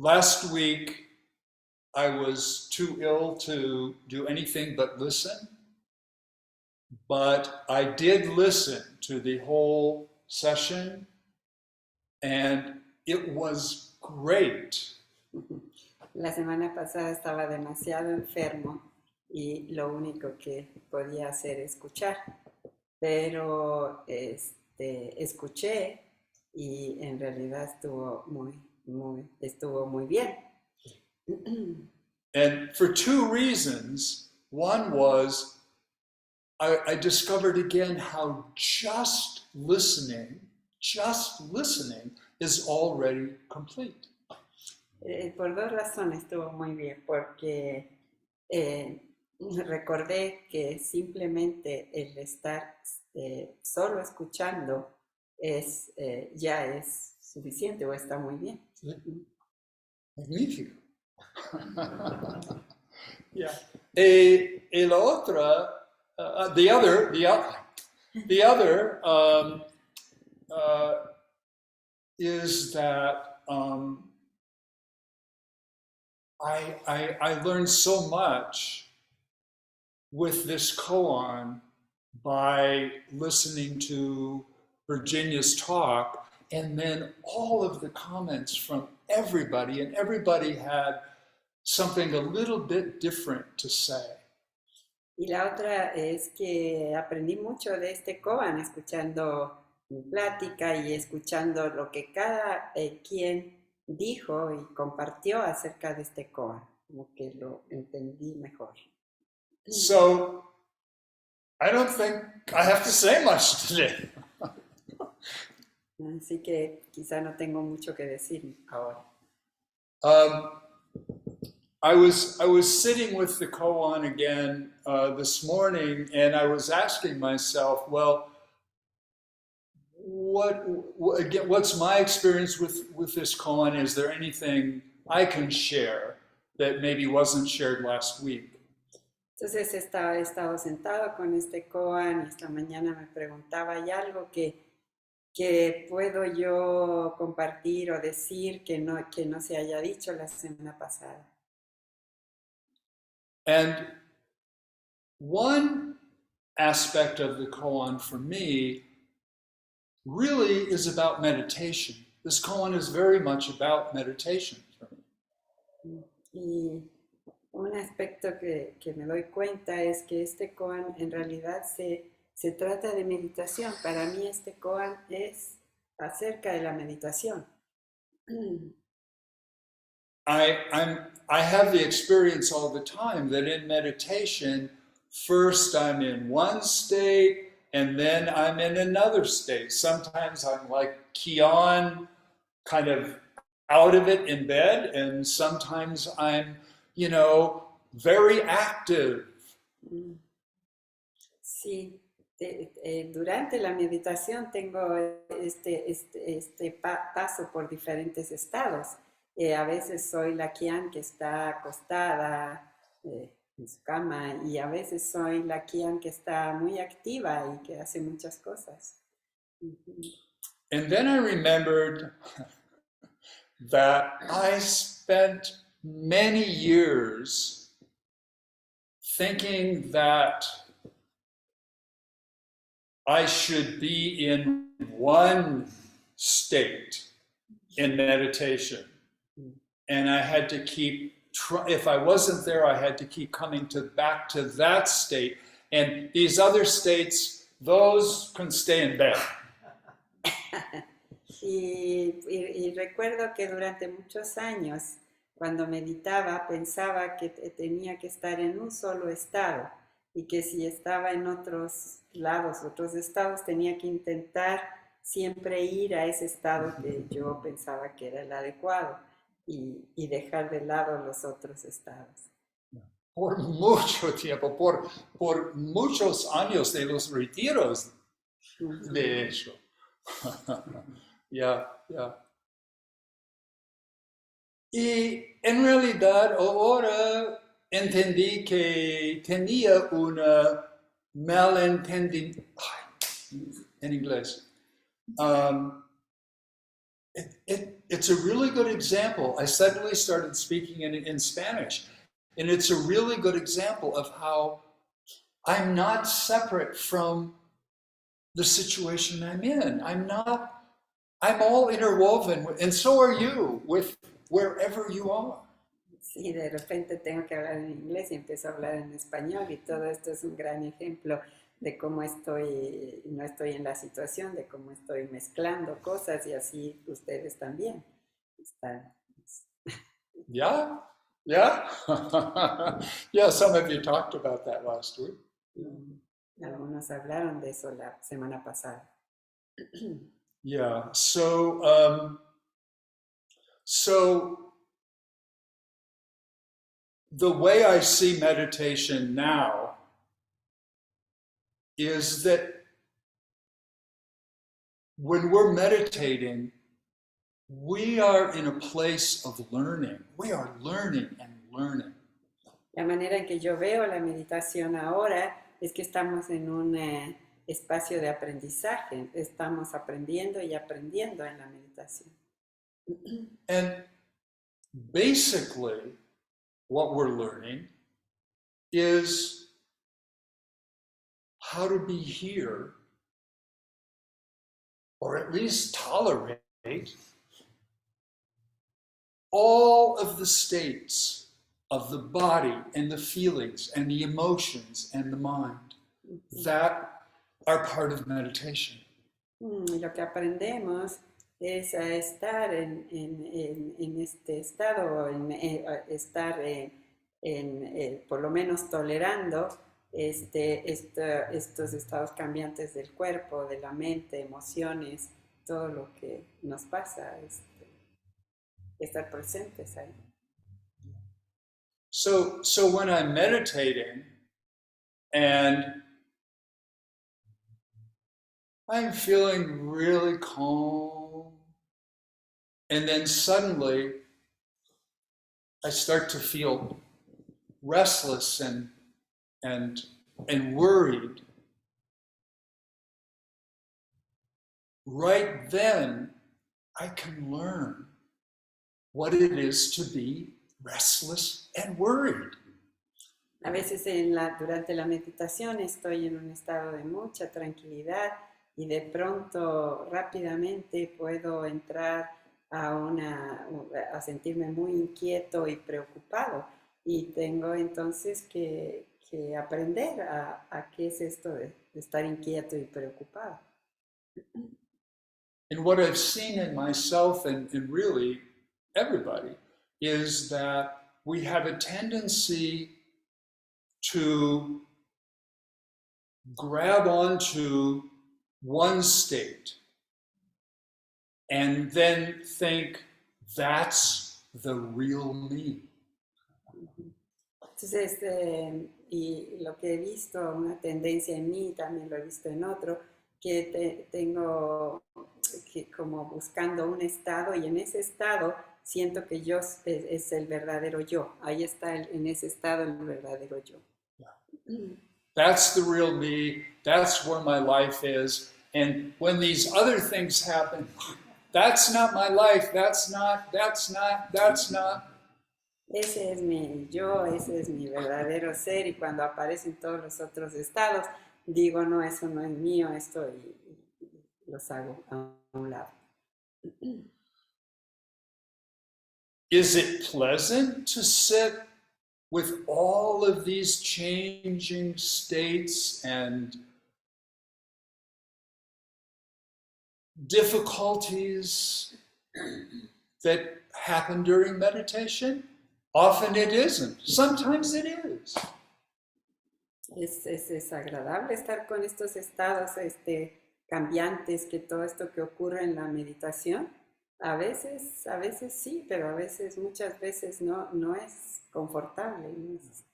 last week I was too ill to do anything but listen, but I did listen to the whole session, and it was great. La semana pasada estaba demasiado enfermo y lo único que podía hacer es escuchar, pero escuché y en realidad estuvo muy bien. And for two reasons. One was I discovered again how just listening is already complete. Por dos razones estuvo muy bien, porque recordé que simplemente el estar solo escuchando ya es suficiente o está muy bien. Magnífico. Yeah. Y la otra, the other is that I learned so much with this koan by listening to Virginia's talk, and then all of the comments from everybody, and everybody had something a little bit different to say. Y la otra es que aprendí mucho de este koan, escuchando mi plática y escuchando lo que cada quien dijo y compartió acerca de este koan, como que lo entendí mejor. So, I don't think I have to say much today. Así que quizá no tengo mucho que decir ahora. I was sitting with the koan again this morning, and I was asking myself, well, what's my experience with this koan? Is there anything I can share that maybe wasn't shared last week? Entonces he estado sentado con este koan y esta mañana me preguntaba, ¿hay algo que puedo yo compartir o decir que no se haya dicho la semana pasada? And one aspect of the koan for me really is about meditation. This koan is very much about meditation for me. Y un aspecto que me doy cuenta es que este koan en realidad se trata de meditación. Para mí este koan es acerca de la meditación. I have the experience all the time that in meditation, first I'm in one state and then I'm in another state. Sometimes I'm like koan, kind of out of it in bed, and sometimes I'm, very active. Sí, durante la meditación tengo paso por diferentes estados. A veces soy la koan que está acostada en su cama y a veces soy la koan que está muy activa y que hace muchas cosas. And then I remembered that I spent many years thinking that I should be in one state in meditation. And I had to keep, if I wasn't there, I had to keep coming back to that state. And these other states, those can stay in bed. Y recuerdo que durante muchos años, cuando meditaba, pensaba que tenía que estar en un solo estado y que si estaba en otros lados, otros estados, tenía que intentar siempre ir a ese estado que yo pensaba que era el adecuado y dejar de lado los otros estados. Por mucho tiempo, por muchos años de los retiros, de hecho. Yeah. Y en realidad ahora entendí que tenía una malentendimiento en inglés. It's a really good example. I suddenly started speaking in Spanish, and it's a really good example of how I'm not separate from the situation I'm in. I'm all interwoven, and so are you, with wherever you are. Sí, de repente tengo que hablar en inglés y empiezo a hablar en español y todo esto es un gran ejemplo de cómo no estoy en la situación, de cómo estoy mezclando cosas y así ustedes también están. Yeah, yeah. Yeah, some of you talked about that last week. Algunos hablaron de eso la semana pasada. Yeah, so the way I see meditation now is that when we're meditating, we are in a place of learning. We are learning and learning. La manera en que yo veo la meditación ahora es que estamos en un espacio de aprendizaje. Estamos aprendiendo y aprendiendo en la meditación. And basically, what we're learning is how to be here, or at least tolerate all of the states of the body and the feelings and the emotions and the mind that are part of meditation. Lo que aprendemos es a estar en este estado, estar por lo menos tolerando estos estados cambiantes del cuerpo, de la mente, emociones, todo lo que nos pasa, estar presentes ahí. So when I'm meditating and I'm feeling really calm, and then suddenly I start to feel restless and worried. Right then, I can learn what it is to be restless and worried. A veces durante la meditación estoy en un estado de mucha tranquilidad y de pronto rápidamente puedo entrar a sentirme muy inquieto y preocupado y tengo entonces que aprender a qué es esto de estar inquieto y preocupado. And what I've seen in myself and really everybody is that we have a tendency to grab onto one state and then think that's the real me. Entonces, y lo que he visto, una tendencia en mí, también lo he visto en otro, que tengo que como buscando un estado y en ese estado siento que yo es el verdadero yo. Ahí está en ese estado el verdadero yo. Yeah. That's the real me. That's where my life is. And when these other things happen, that's not my life. That's not. Ese es mi yo, ese es mi verdadero ser y cuando aparecen todos los otros estados, digo, no, eso no es mío, esto y los hago a un lado. Is it pleasant to sit with all of these changing states and difficulties that happen during meditation? Often it isn't. Sometimes it is. Es agradable estar con estos estados cambiantes, que todo esto que ocurre en la meditación, a veces sí, pero a veces, muchas veces no es confortable. No es.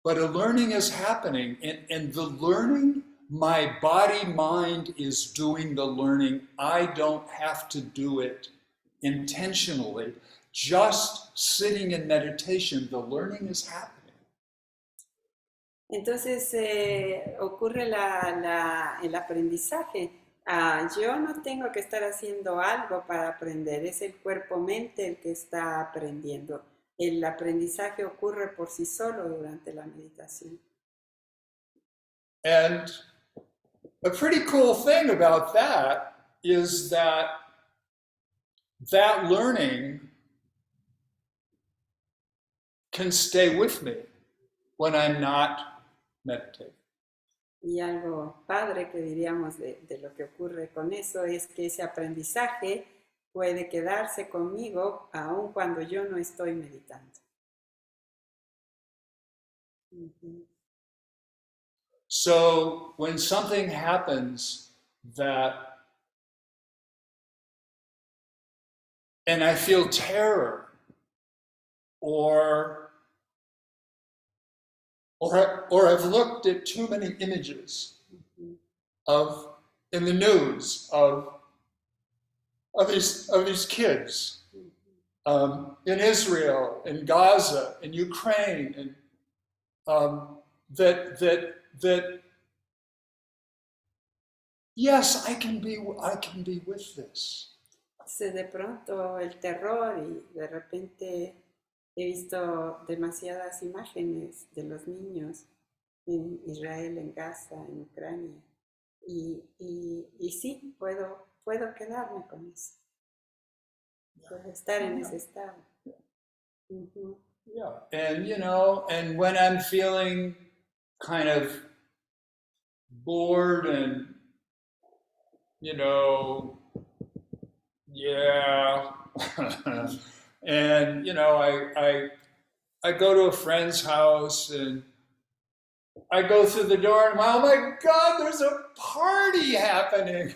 But a learning is happening, and the learning, my body, mind is doing the learning. I don't have to do it intentionally. Just sitting in meditation, the learning is happening. Entonces ocurre el aprendizaje. Yo no tengo que estar haciendo algo para aprender, es el cuerpo-mente el que está aprendiendo. El aprendizaje ocurre por sí solo durante la meditación. And a pretty cool thing about that is that learning can stay with me when I'm not meditating. Y algo padre que diríamos de lo que ocurre con eso es que ese aprendizaje puede quedarse conmigo aun cuando yo no estoy meditando. So when something happens and I feel terror or I've looked at too many images in the news of these kids in Israel, in Gaza, in Ukraine, and that yes, I can be with this. De pronto el terror y de repente he visto demasiadas imágenes de los niños en Israel, en Gaza, en Ucrania. Y sí, puedo quedarme con eso. Puedo estar en ese estado. Yeah, and and when I'm feeling kind of bored and yeah, and I go to a friend's house and I go through the door and oh my God, there's a party happening.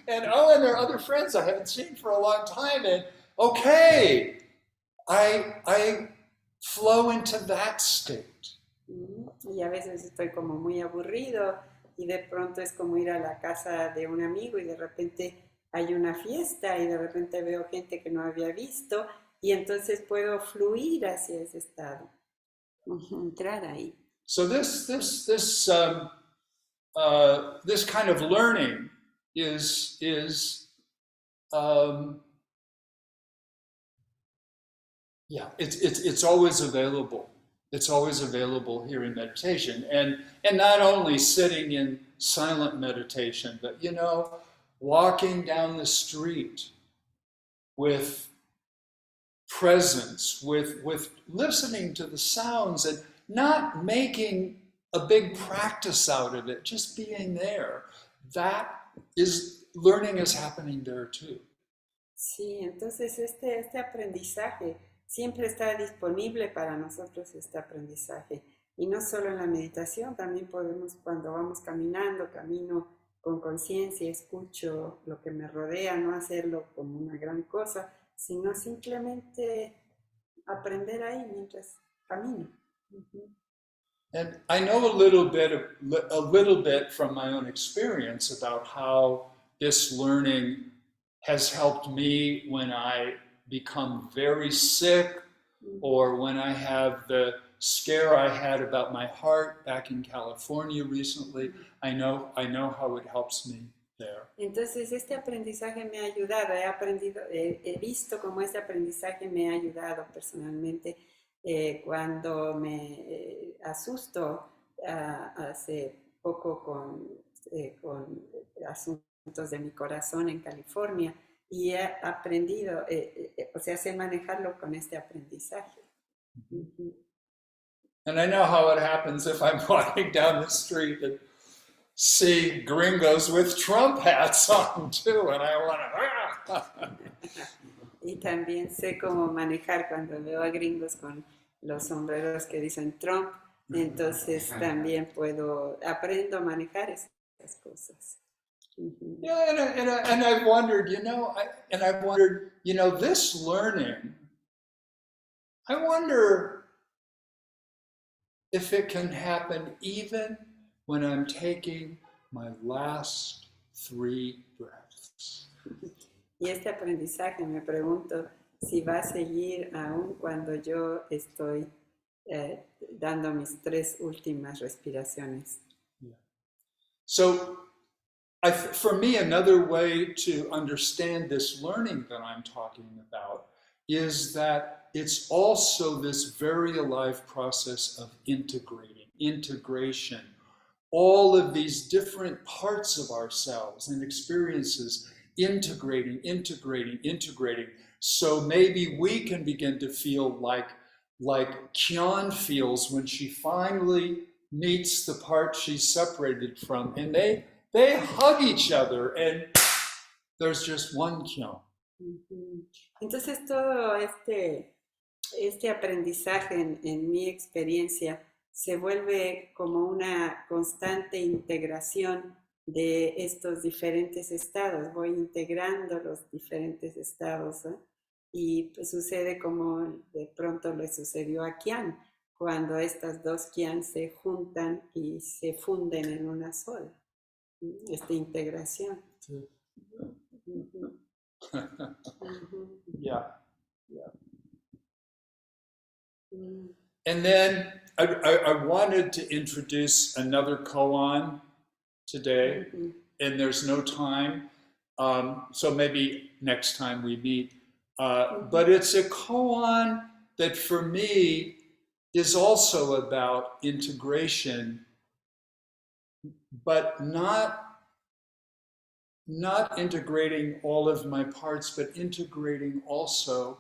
And there are other friends I haven't seen for a long time. And okay, I flow into that state. Y a veces estoy como muy aburrido y de pronto es como ir a la casa de un amigo y de repente hay una fiesta y de repente veo gente que no había visto y entonces puedo fluir hacia ese estado, entrar ahí. So this kind of learning is it's always available. It's always available here in meditation, and not only sitting in silent meditation, but walking down the street with presence, with listening to the sounds and not making a big practice out of it, just being there. That is, learning is happening there too. Sí, entonces este aprendizaje siempre está disponible para nosotros, este aprendizaje. Y no solo en la meditación, también podemos, cuando vamos caminando, camino con conciencia, escucho lo que me rodea, no hacerlo como una gran cosa, sino simplemente aprender ahí mientras camino. And I know a little bit from my own experience about how this learning has helped me when I become very sick or when I have the scare I had about my heart back in California recently. I know how it helps me there. Entonces este aprendizaje me ha ayudado, he visto cómo este aprendizaje me ha ayudado personalmente cuando me asusto hace poco con asuntos de mi corazón en California y he aprendido, o sea, sé manejarlo con este aprendizaje. And I know how it happens if I'm walking down the street and see gringos with Trump hats on too, and I want to. Y también sé cómo manejar cuando veo a gringos con los sombreros que dicen Trump, entonces también aprendo a manejar esas cosas. Yeah, and I've wondered, this learning, I wonder if it can happen even when I'm taking my last 3 breaths. Y este aprendizaje me pregunto si va a seguir aún cuando yo estoy dando mis 3 últimas respiraciones. Yeah. So For me, another way to understand this learning that I'm talking about is that it's also this very alive process of integration. All of these different parts of ourselves and experiences integrating. So maybe we can begin to feel like Kian feels when she finally meets the part she's separated from, and they hug each other, and there's just one Kian. Entonces todo este aprendizaje en mi experiencia se vuelve como una constante integración de estos diferentes estados. Voy integrando los diferentes estados, ¿eh? Y pues sucede como de pronto le sucedió a Kian, cuando estas dos Kian se juntan y se funden en una sola. Esta integración. Sí. Yeah. And then I wanted to introduce another koan today, and there's no time, so maybe next time we meet. But it's a koan that for me is also about integration, but not integrating all of my parts, but integrating also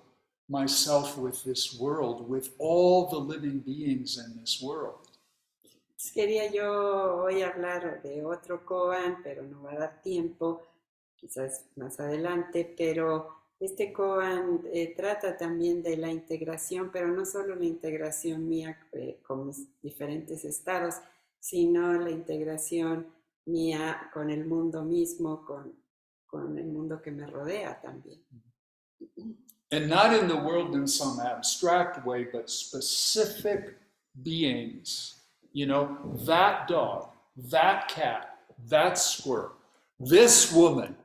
myself with this world, with all the living beings in this world. Quería yo hoy hablar de otro koan, pero no va a dar tiempo, quizás más adelante, pero este koan trata también de la integración, pero no solo la integración mía con mis diferentes estados, sino la integración mía con el mundo mismo, con el mundo que me rodea también. And not in the world in some abstract way, but specific beings. You know, that dog, that cat, that squirrel, this woman.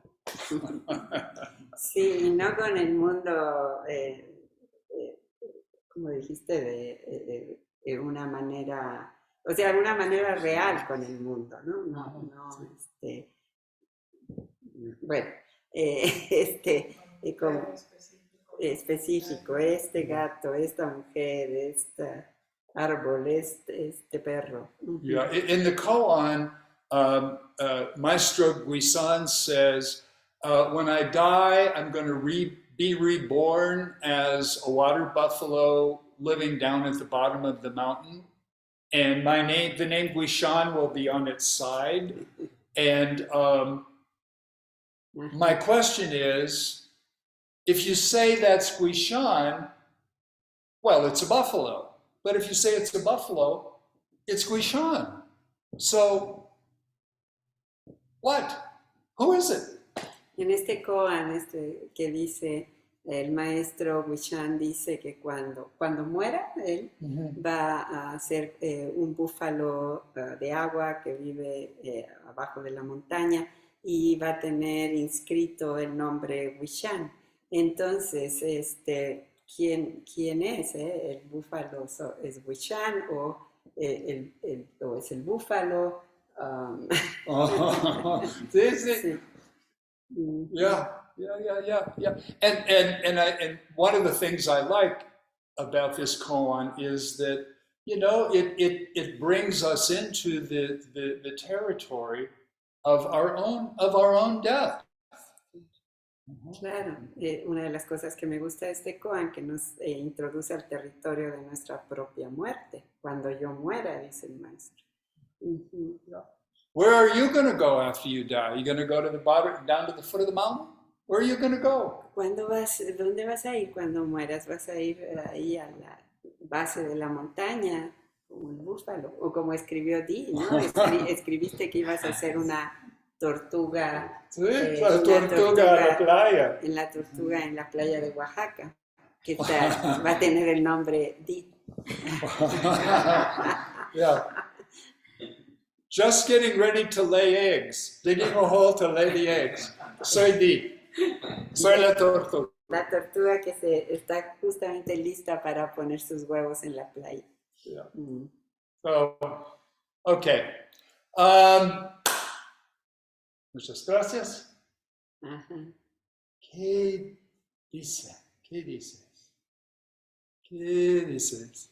Sí, y no con el mundo, como dijiste, de una manera, o sea, de una manera real con el mundo, ¿no? Bueno, como específico, este gato, esta mujer, este árbol, este perro. Yeah, in the koan, Maestro Guishan says, when I die, I'm going to be reborn as a water buffalo living down at the bottom of the mountain. And the name Guishan will be on its side. And my question is, if you say that's Guishan, well, it's a buffalo. But if you say it's a buffalo, it's Guishan. So, what? Who is it? En este koan que dice, el maestro Guishan dice que cuando muera, él va a ser un búfalo de agua que vive abajo de la montaña y va a tener inscrito el nombre Guishan. Entonces, ¿quién es? ¿El búfalo es Guishan o es el búfalo? Sí. Yeah. And one of the things I like about this koan is that, you know, it brings us into the territory of our own death. Claro, una de las cosas que me gusta de este koan que nos introduce al territorio de nuestra propia muerte. Cuando yo muera, dice el maestro. Yeah. Where are you going to go after you die? Are you going to go to the bottom, down to the foot of the mountain? Where are you going to go? ¿Dónde vas a ir cuando mueras? ¿Vas a ir ahí a la base de la montaña, como el búfalo? O como escribió Dee, ¿no? Escribiste que ibas a hacer una tortuga. Sí, la tortuga en la playa. En la playa de Oaxaca, que va a tener el nombre Dee. Yeah. Just getting ready to lay eggs, digging a hole to lay the eggs. Soy Dee. Soy la tortuga. La tortuga que está justamente lista para poner sus huevos en la playa. Yeah. So, okay. Muchas gracias. Ajá. ¿Qué dice? ¿Qué dices? ¿Qué dices?